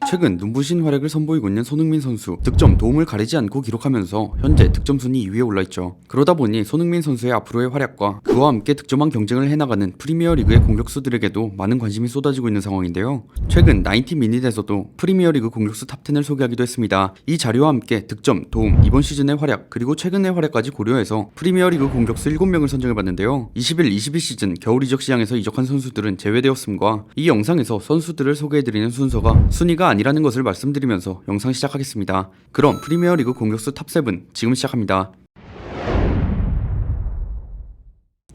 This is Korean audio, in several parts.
최근 눈부신 활약을 선보이고 있는 손흥민 선수, 득점, 도움을 가리지 않고 기록하면서 현재 득점 순위 2위에 올라있죠. 그러다 보니 손흥민 선수의 앞으로의 활약과 그와 함께 득점왕 경쟁을 해나가는 프리미어리그의 공격수들에게도 많은 관심이 쏟아지고 있는 상황인데요. 최근 90미닛에서도 프리미어리그 공격수 탑10을 소개하기도 했습니다. 이 자료와 함께 득점, 도움, 이번 시즌의 활약, 그리고 최근의 활약까지 고려해서 프리미어리그 공격수 7명을 선정해봤는데요. 21-22 시즌 겨울 이적 시장에서 이적한 선수들은 제외되었음과 이 영상에서 선수들을 소개해드리는 순서가 순위가 아니라는 것을 말씀드리면서 영상 시작하겠습니다. 그럼 프리미어리그 공격수 탑7 지금 시작합니다.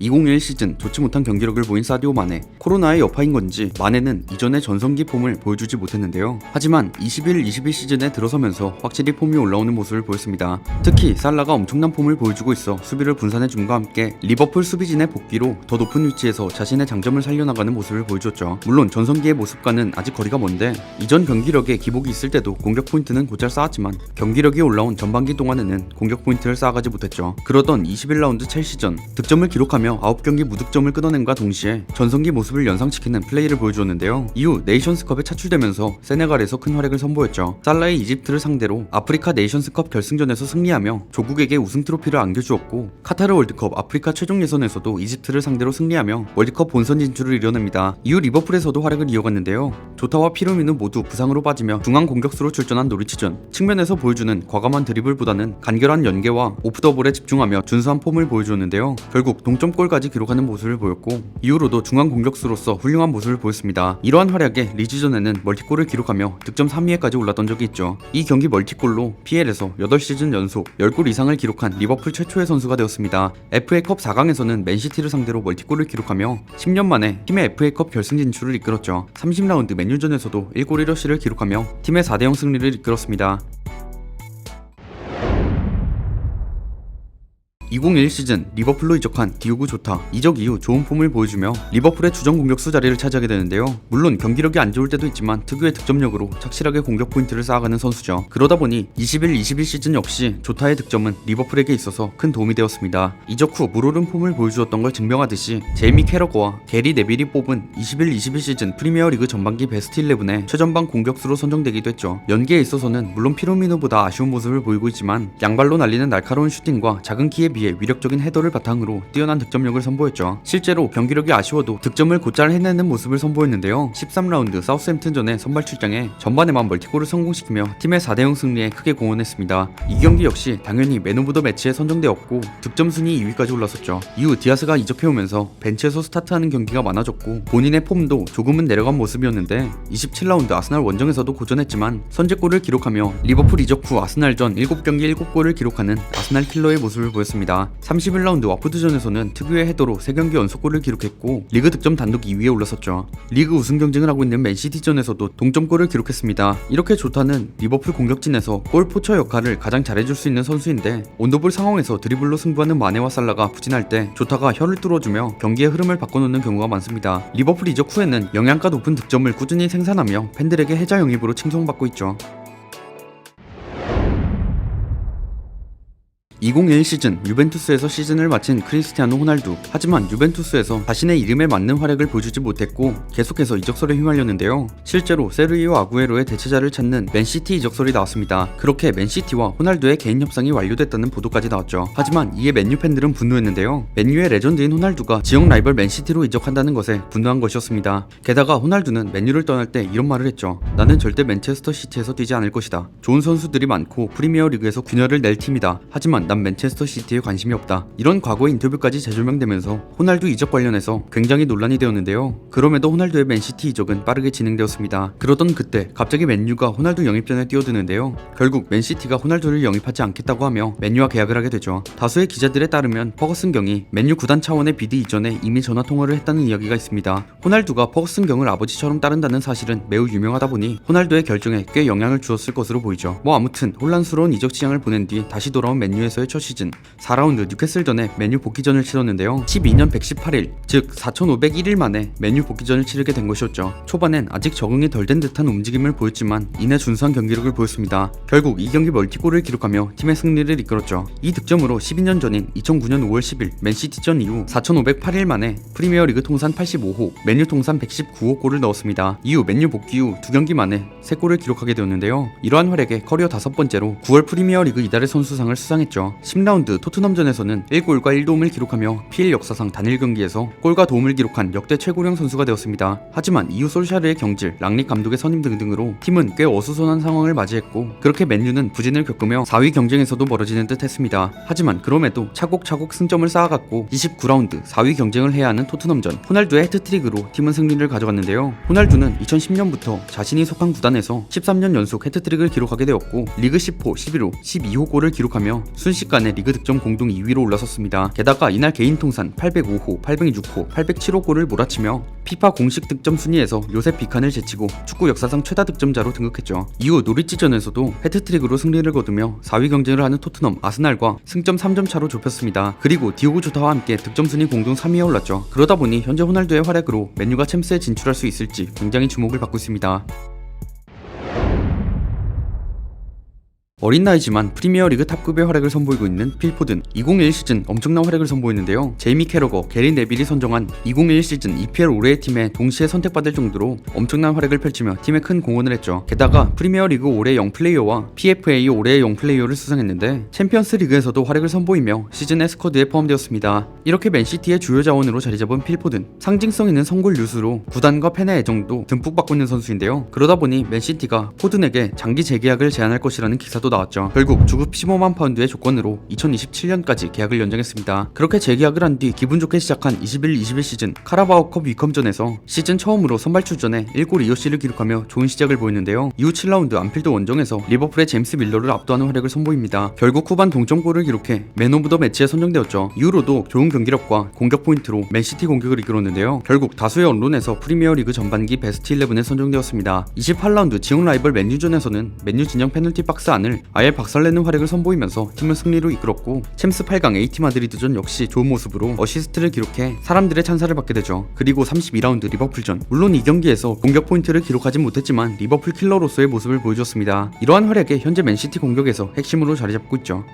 2021 시즌 좋지 못한 경기력을 보인 사디오 마네. 코로나의 여파인 건지 마네는 이전의 전성기 폼을 보여주지 못했는데요. 하지만 21-22 시즌에 들어서면서 확실히 폼이 올라오는 모습을 보였습니다. 특히 살라가 엄청난 폼을 보여주고 있어 수비를 분산해줌과 함께 리버풀 수비진의 복귀로 더 높은 위치에서 자신의 장점을 살려나가는 모습을 보여줬죠. 물론 전성기의 모습과는 아직 거리가 먼데 이전 경기력에 기복이 있을 때도 공격 포인트는 곧잘 쌓았지만 경기력이 올라온 전반기 동안에는 공격 포인트를 쌓아가지 못했죠. 그러던 21라운드 첼시전 득점을 기록하며 9경기 무득점을 끊어낸과 동시에 전성기 모습을 연상시키는 플레이를 보여주었는데요. 이후 네이션스컵에 차출되면서 세네갈에서 큰 활약을 선보였죠. 살라의 이집트를 상대로 아프리카 네이션스컵 결승전에서 승리하며 조국에게 우승 트로피를 안겨주었고 카타르 월드컵 아프리카 최종 예선에서도 이집트를 상대로 승리하며 월드컵 본선 진출을 이뤄냅니다. 이후 리버풀에서도 활약을 이어갔는데요. 조타와 피르미누 모두 부상으로 빠지며 중앙 공격수로 출전한 노리치전 측면에서 보여주는 과감한 드리블보다는 간결한 연계와 오프 더 볼에 집중하며 준수한 폼을 보여주었는데요. 결국 동점골까지 기록하는 모습을 보였고 이후로도 중앙 공격수로서 훌륭한 모습을 보였습니다. 이러한 활약에 리즈전에는 멀티골을 기록하며 득점 3위에까지 올랐던 적이 있죠. 이 경기 멀티골로 PL에서 8시즌 연속 10골 이상을 기록한 리버풀 최초의 선수가 되었습니다. FA컵 4강에서는 맨시티를 상대로 멀티골을 기록하며 10년 만에 팀의 FA컵 결승 진출을 이끌었죠. 30라운드 맨유전에서도 1골 1어시를 기록하며 팀의 4대0 승리를 이끌었습니다. 2021 시즌 리버풀로 이적한 디오고 조타. 이적 이후 좋은 폼을 보여주며 리버풀의 주전 공격수 자리를 차지하게 되는데요. 물론 경기력이 안 좋을 때도 있지만 특유의 득점력으로 착실하게 공격 포인트를 쌓아가는 선수죠. 그러다 보니 21-22 시즌 역시 조타의 득점은 리버풀에게 있어서 큰 도움이 되었습니다. 이적 후 물오른 폼을 보여주었던 걸 증명하듯이 제이미 캐러거와 게리 네빌이 뽑은 21-22 시즌 프리미어리그 전반기 베스트 11에 최전방 공격수로 선정되기도 했죠. 연계에 있어서는 물론 피로미노보다 아쉬운 모습을 보이고 있지만 양발로 날리는 날카로운 슈팅과 작은 키에 비해 위력적인 헤더를 바탕으로 뛰어난 득점력을 선보였죠. 실제로 경기력이 아쉬워도 득점을 곧잘 해내는 모습을 선보였는데요. 13라운드 사우스햄튼전에 선발 출장해 전반에만 멀티골을 성공시키며 팀의 4대0 승리에 크게 공헌했습니다. 이 경기 역시 당연히 맨 오브 더 매치에 선정되었고 득점 순위 2위까지 올랐었죠. 이후 디아스가 이적해오면서 벤치에서 스타트하는 경기가 많아졌고 본인의 폼도 조금은 내려간 모습이었는데 27라운드 아스날 원정에서도 고전했지만 선제골을 기록하며 리버풀 이적 후 아스날전 7경기 7골을 기록하는 아스날 킬러의 모습을 보였습니다. 31라운드 와포드전에서는 특유의 헤더로 3경기 연속골을 기록했고 리그 득점 단독 2위에 올랐었죠. 리그 우승 경쟁을 하고 있는 맨시티전에서도 동점골을 기록했습니다. 이렇게 조타는 리버풀 공격진에서 골 포처 역할을 가장 잘해줄 수 있는 선수인데 온더볼 상황에서 드리블로 승부하는 마네와 살라가 부진할 때 조타가 혀를 뚫어주며 경기의 흐름을 바꿔놓는 경우가 많습니다. 리버풀 이적 후에는 영양가 높은 득점을 꾸준히 생산하며 팬들에게 해자 영입으로 칭송받고 있죠. 2021 시즌 유벤투스에서 시즌을 마친 크리스티아노 호날두. 하지만 유벤투스에서 자신의 이름에 맞는 활약을 보여주지 못했고 계속해서 이적설에 휘말렸는데요. 실제로 세르히오 아구에로의 대체자를 찾는 맨시티 이적설이 나왔습니다. 그렇게 맨시티와 호날두의 개인 협상이 완료됐다는 보도까지 나왔죠. 하지만 이에 맨유 팬들은 분노했는데요. 맨유의 레전드인 호날두가 지역 라이벌 맨시티로 이적한다는 것에 분노한 것이었습니다. 게다가 호날두는 맨유를 떠날 때 이런 말을 했죠. 나는 절대 맨체스터 시티에서 뛰지 않을 것이다. 좋은 선수들이 많고 프리미어리그에서 균열을 낼 팀이다. 하지만 난 맨체스터 시티에 관심이 없다. 이런 과거의 인터뷰까지 재조명되면서 호날두 이적 관련해서 굉장히 논란이 되었는데요. 그럼에도 호날두의 맨시티 이적은 빠르게 진행되었습니다. 그러던 그때 갑자기 맨유가 호날두 영입전에 뛰어드는데요. 결국 맨시티가 호날두를 영입하지 않겠다고 하며 맨유와 계약을 하게 되죠. 다수의 기자들에 따르면 퍼거슨 경이 맨유 구단 차원의 비드 이전에 이미 전화 통화를 했다는 이야기가 있습니다. 호날두가 퍼거슨 경을 아버지처럼 따른다는 사실은 매우 유명하다 보니 호날두의 결정에 꽤 영향을 주었을 것으로 보이죠. 아무튼 혼란스러운 이적 시장을 보낸 뒤 다시 돌아온 맨유에서 시즌부터의 첫 시즌 4라운드 뉴캐슬전에 맨유 복귀전을 치렀는데요. 12년 118일, 즉 4501일 만에 맨유 복귀전을 치르게 된 것이었죠. 초반엔 아직 적응이 덜 된 듯한 움직임을 보였지만 이내 준수한 경기력을 보였습니다. 결국 이 경기 멀티골을 기록하며 팀의 승리를 이끌었죠. 이 득점으로 12년 전인 2009년 5월 10일 맨시티전 이후 4508일 만에 프리미어리그 통산 85호, 맨유 통산 119호 골을 넣었습니다. 이후 맨유 복귀 후 2경기 만에 3골을 기록하게 되었는데요. 이러한 활약에 커리어 5번째로 9월 프리미어리그 이달의 선수상을 수상했죠. 10라운드 토트넘전에서는 1골과 1도움을 기록하며 PL 역사상 단일 경기에서 골과 도움을 기록한 역대 최고령 선수가 되었습니다. 하지만 이후 솔샤르의 경질, 랑릭 감독의 선임 등등으로 팀은 꽤 어수선한 상황을 맞이했고 그렇게 맨유는 부진을 겪으며 4위 경쟁에서도 멀어지는 듯 했습니다. 하지만 그럼에도 차곡차곡 승점을 쌓아갔고 29라운드 4위 경쟁을 해야 하는 토트넘전, 호날두의 해트트릭으로 팀은 승리를 가져갔는데요. 호날두는 2010년부터 자신이 속한 구단에서 13년 연속 해트트릭을 기록하게 되었고 리그 10호, 11호, 12호 골을 기록하며 순식간에 리그 득점 공동 2위로 올라섰습니다. 게다가 이날 개인 통산 805호, 806호, 807호 골을 몰아치며 피파 공식 득점 순위에서 요셉 비칸을 제치고 축구 역사상 최다 득점자로 등극했죠. 이후 노리치전에서도 해트트릭으로 승리를 거두며 4위 경쟁을 하는 토트넘, 아스날과 승점 3점 차로 좁혔습니다. 그리고 디오고 조타와 함께 득점 순위 공동 3위에 올랐죠. 그러다 보니 현재 호날두의 활약으로 맨유가 챔스에 진출할 수 있을지 굉장히 주목을 받고 있습니다. 어린 나이지만 프리미어리그 탑급의 활약을 선보이고 있는 필 포든, 2021 시즌 엄청난 활약을 선보이는데요. 제이미 캐러거, 게리 네빌이 선정한 2021 시즌 EPL 올해의 팀에 동시에 선택받을 정도로 엄청난 활약을 펼치며 팀에 큰 공헌을 했죠. 게다가 프리미어리그 올해의 영플레이어와 PFA 올해의 영플레이어를 수상했는데 챔피언스 리그에서도 활약을 선보이며 시즌의 스쿼드에 포함되었습니다. 이렇게 맨시티의 주요 자원으로 자리잡은 필 포든, 상징성 있는 선골 유수로 구단과 팬의 애정도 듬뿍 받고 있는 선수인데요. 그러다 보니 맨시티가 포든에게 장기 재계약을 제안할 것이라는 기사도 나왔죠. 결국 주급 15만 파운드의 조건으로 2027년까지 계약을 연장했습니다. 그렇게 재계약을 한 뒤 기분 좋게 시작한 21-22 시즌 카라바오컵 위컴전에서 시즌 처음으로 선발 출전해 1골 2어시를 기록하며 좋은 시작을 보였는데요. 이후 7라운드 안필드 원정에서 리버풀의 제임스 밀러를 압도하는 활약을 선보입니다. 결국 후반 동점골을 기록해 맨 오브 더 매치에 선정되었죠. 이후로도 좋은 경기력과 공격 포인트로 맨시티 공격을 이끌었는데요. 결국 다수의 언론에서 프리미어리그 전반기 베스트 11에 선정되었습니다. 28라운드 지역 라이벌 맨유전에서는 맨유 진영 페널티 박스 안을 아예 박살내는 활약을 선보이면서 팀을 승리로 이끌었고 챔스 8강 AT 마드리드전 역시 좋은 모습으로 어시스트를 기록해 사람들의 찬사를 받게 되죠. 그리고 32라운드 리버풀전, 물론 이 경기에서 공격 포인트를 기록하진 못했지만 리버풀 킬러로서의 모습을 보여줬습니다. 이러한 활약에 현재 맨시티 공격에서 핵심으로 자리잡고 있죠.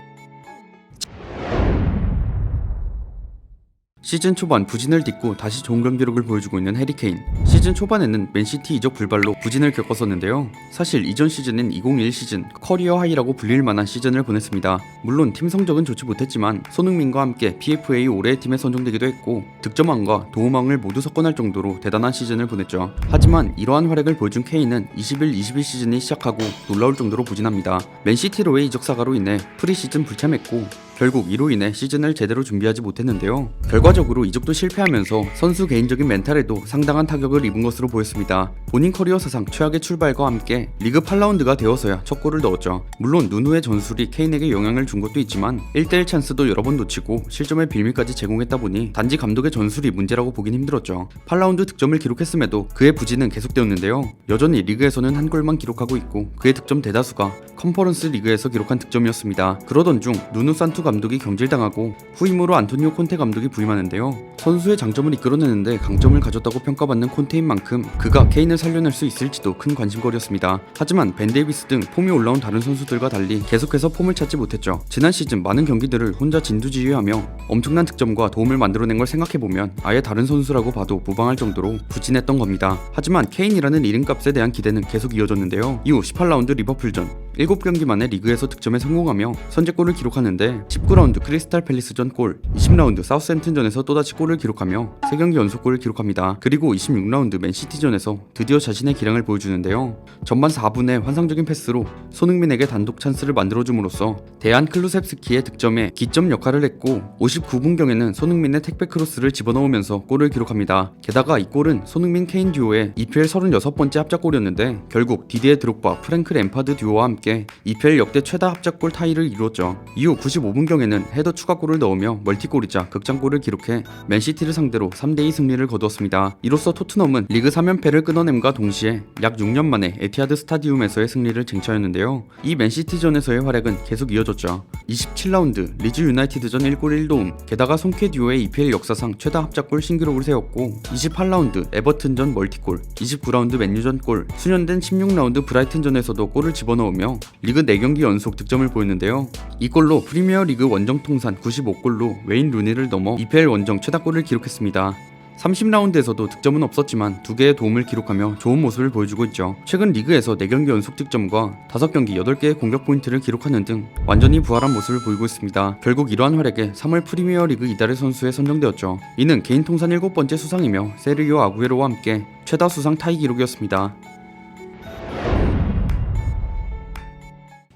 시즌 초반 부진을 딛고 다시 좋은 경기력을 보여주고 있는 해리 케인. 시즌 초반에는 맨시티 이적 불발로 부진을 겪었었는데요. 사실 이전 시즌은 2021 시즌 커리어 하이라고 불릴 만한 시즌을 보냈습니다. 물론 팀 성적은 좋지 못했지만 손흥민과 함께 PFA 올해의 팀에 선정되기도 했고 득점왕과 도움왕을 모두 석권할 정도로 대단한 시즌을 보냈죠. 하지만 이러한 활약을 보여준 케인은 21-22 시즌이 시작하고 놀라울 정도로 부진합니다. 맨시티로의 이적 사가로 인해 프리시즌 불참했고 결국 이로 인해 시즌을 제대로 준비하지 못했는데요. 결과적으로 이적도 실패하면서 선수 개인적인 멘탈에도 상당한 타격을 입은 것으로 보였습니다. 본인 커리어 사상 최악의 출발과 함께 리그 8라운드가 되어서야 첫 골을 넣었죠. 물론 누누의 전술이 케인에게 영향을 준 것도 있지만 1대1 찬스도 여러 번 놓치고 실점의 빌미까지 제공했다 보니 단지 감독의 전술이 문제라고 보긴 힘들었죠. 8라운드 득점을 기록했음에도 그의 부진은 계속되었는데요. 여전히 리그에서는 한 골만 기록하고 있고 그의 득점 대다수가 컨퍼런스 리그에서 기록한 득점이었습니다. 그러던 중 누누 산투 감독이 경질당하고 후임으로 안토니오 콘테 감독이 부임하는데요. 선수의 장점을 이끌어내는데 강점을 가졌다고 평가받는 콘테인 만큼 그가 케인을 살려낼 수 있을지도 큰 관심거리였습니다. 하지만 벤 데이비스 등 폼이 올라온 다른 선수들과 달리 계속해서 폼을 찾지 못했죠. 지난 시즌 많은 경기들을 혼자 진두지휘하며 엄청난 득점과 도움을 만들어낸 걸 생각해보면 아예 다른 선수라고 봐도 무방할 정도로 부진했던 겁니다. 하지만 케인이라는 이름값에 대한 기대는 계속 이어졌는데요. 이후 18라운드 리버풀전 7경기 만에 리그에서 득점에 성공하며 선제골을 기록하는데 19라운드 크리스탈 팰리스전 골, 20라운드 사우스햄튼전에서 또다시 골을 기록하며 3경기 연속골을 기록합니다. 그리고 26라운드 맨시티전에서 드디어 자신의 기량을 보여주는데요. 전반 4분에 환상적인 패스로 손흥민에게 단독 찬스를 만들어줌으로써 대안 클루셉스키의 득점에 기점 역할을 했고 59분경에는 손흥민의 택배 크로스를 집어넣으면서 골을 기록합니다. 게다가 이 골은 손흥민 케인 듀오의 EPL 36번째 합작골이었는데 결국 디디에 드록바, 프랭크 램파드 듀오와 함께 함께 EPL 역대 최다 합작골 타이를 이루었죠. 이후 95분경에는 헤더 추가골을 넣으며 멀티골이자 극장골을 기록해 맨시티를 상대로 3대2 승리를 거두었습니다. 이로써 토트넘은 리그 3연패를 끊어냄과 동시에 약 6년 만에 에티하드 스타디움에서의 승리를 쟁취하였는데요. 이 맨시티전에서의 활약은 계속 이어졌죠. 27라운드 리즈 유나이티드전 1골 1도움, 게다가 손케 듀오의 EPL 역사상 최다 합작골 신기록을 세웠고 28라운드 에버튼전 멀티골, 29라운드 맨유전 골, 수년된 16라운드 브라이튼전에서도 골을 집어넣으며 리그 4경기 연속 득점을 보였는데요. 이 골로 프리미어리그 원정 통산 95골로 웨인 루니를 넘어 EPL 원정 최다골을 기록했습니다. 30라운드에서도 득점은 없었지만 2개의 도움을 기록하며 좋은 모습을 보여주고 있죠. 최근 리그에서 4경기 연속 득점과 5경기 8개의 공격 포인트를 기록하는 등 완전히 부활한 모습을 보이고 있습니다. 결국 이러한 활약에 3월 프리미어리그 이달의 선수에 선정되었죠. 이는 개인 통산 7번째 수상이며 세르기오 아구에로와 함께 최다 수상 타이 기록이었습니다.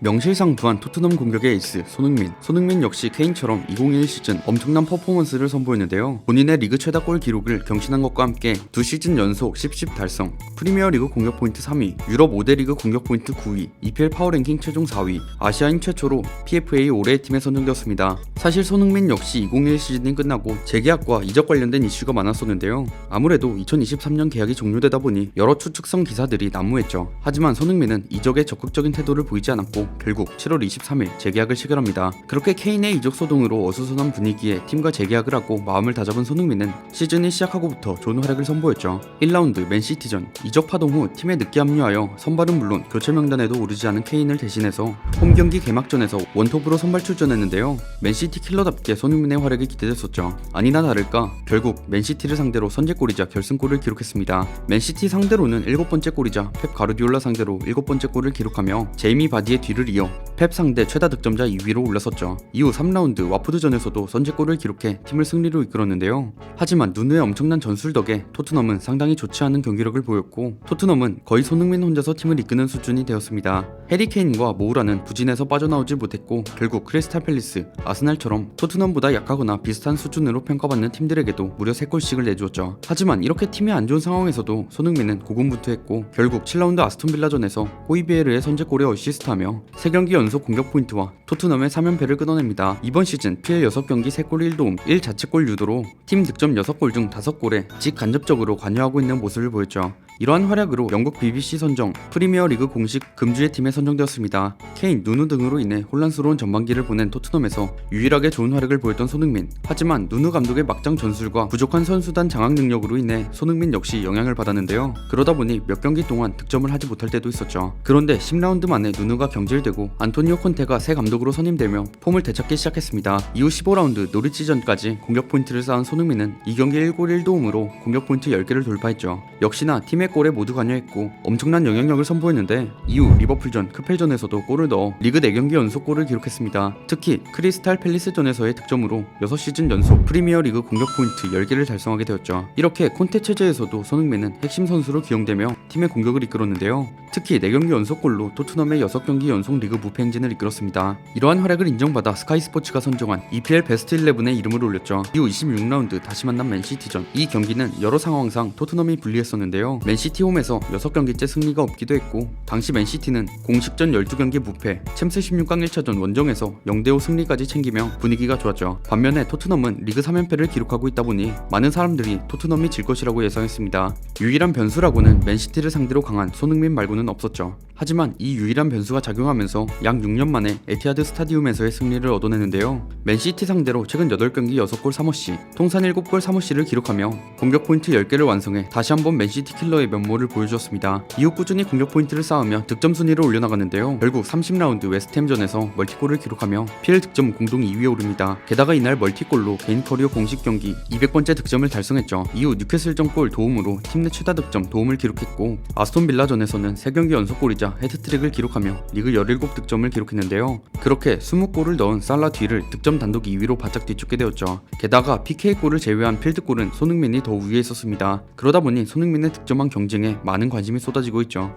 명실상 부한 토트넘 공격의 에이스 손흥민 역시 케인처럼 2021 시즌 엄청난 퍼포먼스를 선보였는데요. 본인의 리그 최다 골 기록을 경신한 것과 함께 2시즌 연속 10 달성, 프리미어리그 공격 포인트 3위, 유럽 5대 리그 공격 포인트 9위, EPL 파워랭킹 최종 4위, 아시아인 최초로 PFA 올해의 팀에 선정되었습니다. 사실 손흥민 역시 2021 시즌이 끝나고 재계약과 이적 관련된 이슈가 많았었는데요. 아무래도 2023년 계약이 종료되다 보니 여러 추측성 기사들이 난무했죠. 하지만 손흥민은 이적에 적극적인 태도를 보이지 않았고 결국 7월 23일 재계약을 체결합니다. 그렇게 케인의 이적 소동으로 어수선한 분위기에 팀과 재계약을 하고 마음을 다잡은 손흥민은 시즌이 시작하고부터 좋은 활약을 선보였죠. 1라운드 맨시티전 이적 파동 후 팀에 늦게 합류하여 선발은 물론 교체 명단에도 오르지 않은 케인을 대신해서 홈경기 개막전에서 원톱으로 선발 출전했는데요. 맨시티 킬러답게 손흥민의 활약이 기대됐었죠. 아니나 다를까 결국 맨시티를 상대로 선제골이자 결승골을 기록했습니다. 맨시티 상대로는 7번째 골이자 펩 가르디올라 상대로 7번째 골을 기록하며 제이미 바디의 뒤를 이어 펩 상대 최다 득점자 2위로 올라섰죠. 이후 3라운드 와포드전에서도 선제골을 기록해 팀을 승리로 이끌었는데요. 하지만 누누의 엄청난 전술 덕에 토트넘은 상당히 좋지 않은 경기력을 보였고 토트넘은 거의 손흥민 혼자서 팀을 이끄는 수준이 되었습니다. 해리 케인과 모우라는 부진에서 빠져나오지 못했고 결국 크리스탈 팰리스, 아스날처럼 토트넘보다 약하거나 비슷한 수준으로 평가받는 팀들에게도 무려 3골씩을 내주었죠. 하지만 이렇게 팀이 안 좋은 상황에서도 손흥민은 고군분투했고 결국 7라운드 아스톤 빌라전에서 호이비에르의 선제골에 어시스트하며 3경기 연속 공격 포인트와 토트넘의 3연패를 끊어냅니다. 이번 시즌 PL 6경기 3골 1도움 1자책골 유도로 팀 득점 6골 중 5골에 직간접적으로 관여하고 있는 모습을 보였죠. 이러한 활약으로 영국 BBC 선정 프리미어리그 공식 금주의 팀에 선정되었습니다. 케인, 누누 등으로 인해 혼란스러운 전반기를 보낸 토트넘에서 유일하게 좋은 활약을 보였던 손흥민. 하지만 누누 감독의 막장 전술과 부족한 선수단 장악 능력으로 인해 손흥민 역시 영향을 받았는데요. 그러다 보니 몇 경기 동안 득점을 하지 못할 때도 있었죠. 그런데 10라운드 만에 누누가 경질되고 안토니오 콘테가 새 감독으로 선임되며 폼을 되찾기 시작했습니다. 이후 15라운드 노리치전까지 공격 포인트를 쌓은 손흥민은 2경기 1골 1도움으로 공격 포인트 10개를 돌파했죠. 역시나 팀의 골에 모두 관여했고 엄청난 영향력을 선보였는데 이후 리버풀전, 크펠전에서도 골을 넣어 리그 4경기 연속 골을 기록했습니다. 특히 크리스탈 팰리스전에서의 득점으로 6시즌 연속 프리미어리그 공격 포인트 10개를 달성하게 되었죠. 이렇게 콘테 체제에서도 손흥민은 핵심 선수로 기용되며 팀의 공격을 이끌었는데요. 특히 4경기 연속골로 토트넘의 6경기 연속 리그 무패 행진을 이끌었습니다. 이러한 활약을 인정받아 스카이스포츠가 선정한 EPL 베스트 11에 이름을 올렸죠. 이후 26라운드 다시 만난 맨시티전. 이 경기는 여러 상황상 토트넘이 불리했었는데요. 맨시티 홈에서 6경기째 승리가 없기도 했고 당시 맨시티는 공식전 12경기 무패, 챔스 16강 1차전 원정에서 0대5 승리까지 챙기며 분위기가 좋았죠. 반면에 토트넘은 리그 3연패를 기록하고 있다 보니 많은 사람들이 토트넘이 질 것이라고 예상했습니다. 유일한 변수라고는 맨시티를 상대로 강한 손흥민 말고는 없었죠. 하지만 이 유일한 변수가 작용하면서 약 6년 만에 에티하드 스타디움에서의 승리를 얻어내는데요. 맨시티 상대로 최근 8경기 6골 3어시, 통산 7골 3어시를 기록하며 공격 포인트 10개를 완성해 다시 한번 맨시티 킬러의 면모를 보여주었습니다. 이후 꾸준히 공격 포인트를 쌓으며 득점 순위를 올려나가는데요. 결국 30라운드 웨스트햄전에서 멀티골을 기록하며 PL 득점 공동 2위에 오릅니다. 게다가 이날 멀티골로 개인 커리어 공식 경기 200번째 득점을 달성했죠. 이후 뉴캐슬전 골 도움으로 팀 내 최다 득점 도움을 기록했고 아스톤 빌라전에서는 3경기 연속골이자 헤트트릭을 기록하며 리그 17득점을 기록했는데요. 그렇게 20골을 넣은 살라 뒤를 득점 단독 2위로 바짝 뒤쫓게 되었죠. 게다가 PK골을 제외한 필드골은 손흥민이 더 우위에 있었습니다. 그러다 보니 손흥민의 득점왕 경쟁에 많은 관심이 쏟아지고 있죠.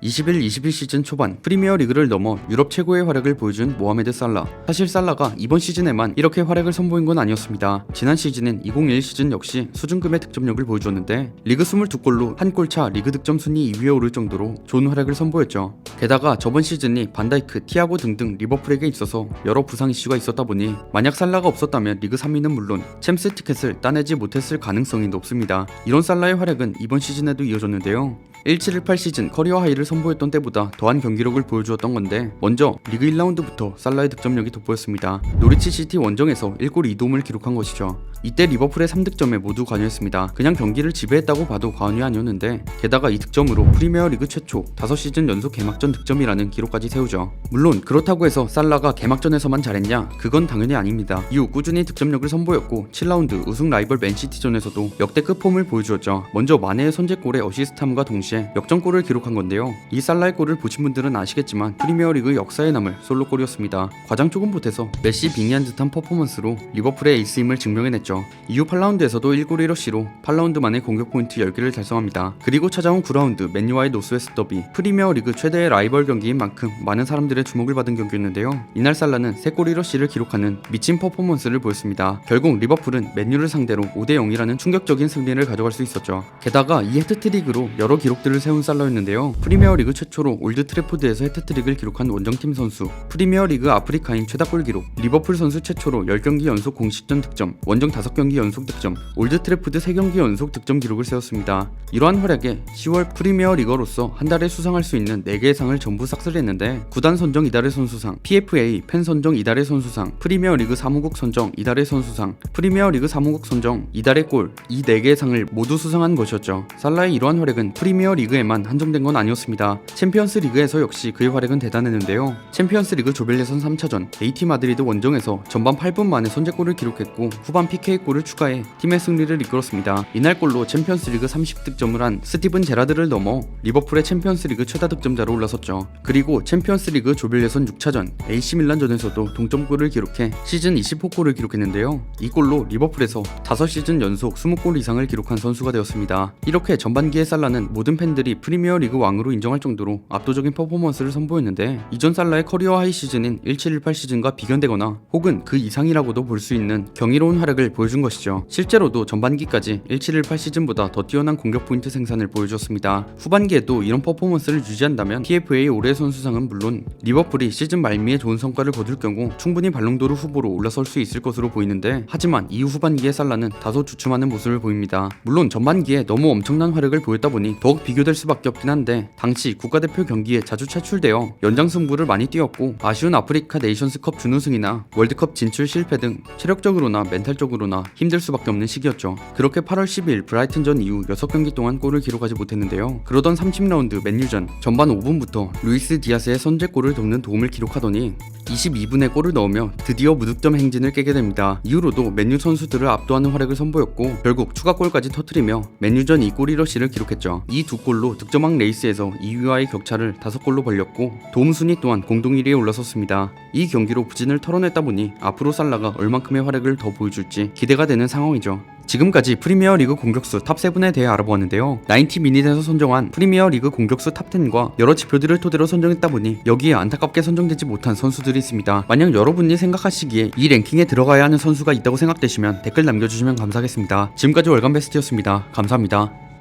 21 시즌 초반 프리미어 리그를 넘어 유럽 최고의 활약을 보여준 모하메드 살라. 사실 살라가 이번 시즌에만 이렇게 활약을 선보인 건 아니었습니다. 지난 시즌인 2021 시즌 역시 수준급의 득점력을 보여주었는데 리그 22골로 한 골 차 리그 득점 순위 2위에 오를 정도로 좋은 활약을 선보였죠. 게다가 저번 시즌이 반다이크, 티아고 등등 리버풀에게 있어서 여러 부상 이슈가 있었다 보니 만약 살라가 없었다면 리그 3위는 물론 챔스 티켓을 따내지 못했을 가능성이 높습니다. 이런 살라의 활약은 이번 시즌에도 이어졌는데요. 17-18 시즌 커리어 하이를 선보였던 때보다 더한 경기력을 보여주었던 건데 먼저 리그 1라운드부터 살라의 득점력이 돋보였습니다. 노리치 시티 원정에서 1골 2도움을 기록한 것이죠. 이때 리버풀의 3득점에 모두 관여했습니다. 그냥 경기를 지배했다고 봐도 과언이 아니었는데 게다가 이 득점으로 프리미어리그 최초 5시즌 연속 개막전 득점이라는 기록까지 세우죠. 물론 그렇다고 해서 살라가 개막전에서만 잘했냐? 그건 당연히 아닙니다. 이후 꾸준히 득점력을 선보였고 7라운드 우승 라이벌 맨시티전에서도 역대급 폼을 보여주었죠. 먼저 마네의 선제골에 어시스트함과 동시에 역전골을 기록한 건데요. 이 살라의 골을 보신 분들은 아시겠지만 프리미어리그 역사에 남을 솔로골이었습니다. 과장 조금 보태서 메시 빙의한 듯한 퍼포먼스로 리버풀의 에이스임을 증명해냈죠. 이후 8라운드에서도 1골 1어시로 8라운드 만에 공격 포인트 10개를 달성합니다. 그리고 찾아온 9라운드 맨유와의 노스웨스트 더비, 프리미어리그 최대의 라이벌 경기인 만큼 많은 사람들의 주목을 받은 경기였는데요. 이날 살라는 3골 1어시를 기록하는 미친 퍼포먼스를 보였습니다. 결국 리버풀은 맨유를 상대로 5대0이라는 충격적인 승리를 가져갈 수 있었죠. 게다가 이 해트트릭으로 여러 기록들을 세운 살라였는데요. 프리미어리그 최초로 올드 트래포드에서 해트트릭을 기록한 원정팀 선수, 프리미어리그 아프리카인 최다골 기록, 리버풀 선수 최초로 10경기 연속 공식전 득점, 원정 5경기 연속 득점, 올드 트래포드 3경기 연속 득점 기록을 세웠습니다. 이러한 활약에 10월 프리미어 리거로서 한 달에 수상할 수 있는 4개의 상을 전부 삭슬했는데 구단 선정 이달의 선수상, PFA 팬 선정 이달의 선수상, 프리미어 리그 사무국 선정 이달의 선수상, 프리미어 리그 사무국 선정 이달의 골, 이 4개의 상을 모두 수상한 것이었죠. 살라의 이러한 활약은 프리미어 리그에만 한정된 건 아니었습니다. 챔피언스 리그에서 역시 그의 활약은 대단했는데요. 챔피언스 리그 조별 예선 3차전 AT 마드리드 원정에서 전반 8분 만에 선제골을 기록했고 후반 PK골을 추가해 팀의 승리를 이끌었습니다. 이날 골로 챔피언스리그 30득점을 한 스티븐 제라드를 넘어 리버풀의 챔피언스리그 최다 득점자로 올라섰죠. 그리고 챔피언스리그 조별 예선 6차전 AC 밀란전에서도 동점골을 기록해 시즌 20호골을 기록했는데요. 이 골로 리버풀에서 5시즌 연속 20골 이상을 기록한 선수가 되었습니다. 이렇게 전반기에 살라는 모든 팬들이 프리미어리그 왕으로 인정할 정도로 압도적인 퍼포먼스를 선보였는데 이전 살라의 커리어 하이 시즌인 17-18 시즌과 비견되거나 혹은 그 이상이라고도 볼 수 있는 경이로운 활약을 보여준 것이죠. 실제로도 전반기까지 17-18 시즌보다 더 뛰어난 공격 포인트 생산을 보여줬습니다. 후반기에도 이런 퍼포먼스를 유지한다면 PFA 올해의 선수상은 물론 리버풀이 시즌 말미에 좋은 성과를 거둘 경우 충분히 발롱도르 후보로 올라설 수 있을 것으로 보이는데 하지만 이후 후반기에 살라는 다소 주춤하는 모습을 보입니다. 물론 전반기에 너무 엄청난 활약을 보였다 보니 더욱 비교될 수밖에 없긴 한데 당시 국가대표 경기에 자주 차출되어 연장 승부를 많이 뛰었고 아쉬운 아프리카 네이션스컵 준우승이나 월드컵 진출 실패 등 체력적으로나 멘탈적으로나 힘들 수밖에 없는 시기였죠. 그렇게 8월 10일 브라이튼전 이후 6경기 동안 골을 기록하지 못했는데요. 그러던 30라운드 맨유전 전반 5분부터 루이스 디아스의 선제골을 돕는 도움을 기록하더니 22분에 골을 넣으며 드디어 무득점 행진을 깨게 됩니다. 이후로도 맨유 선수들을 압도하는 활약을 선보였고 결국 추가골까지 터뜨리며 맨유전 2골 1어시를 기록했죠. 이 두 골로 득점왕 레이스에서 2위와의 격차를 5골로 벌렸고 도움 순위 또한 공동 1위에 올라섰습니다. 이 경기로 부진을 털어냈다 보니 앞으로 살라가 얼만큼의 활약을 더 보여줄지 기대가 되는 상황이죠. 지금까지 프리미어리그 공격수 탑7에 대해 알아보았는데요. 90미닛에서 선정한 프리미어리그 공격수 탑10과 여러 지표들을 토대로 선정했다 보니 여기에 안타깝게 선정되지 못한 선수들이 있습니다. 만약 여러분이 생각하시기에 이 랭킹에 들어가야 하는 선수가 있다고 생각되시면 댓글 남겨주시면 감사하겠습니다. 지금까지 월간베스트였습니다. 감사합니다.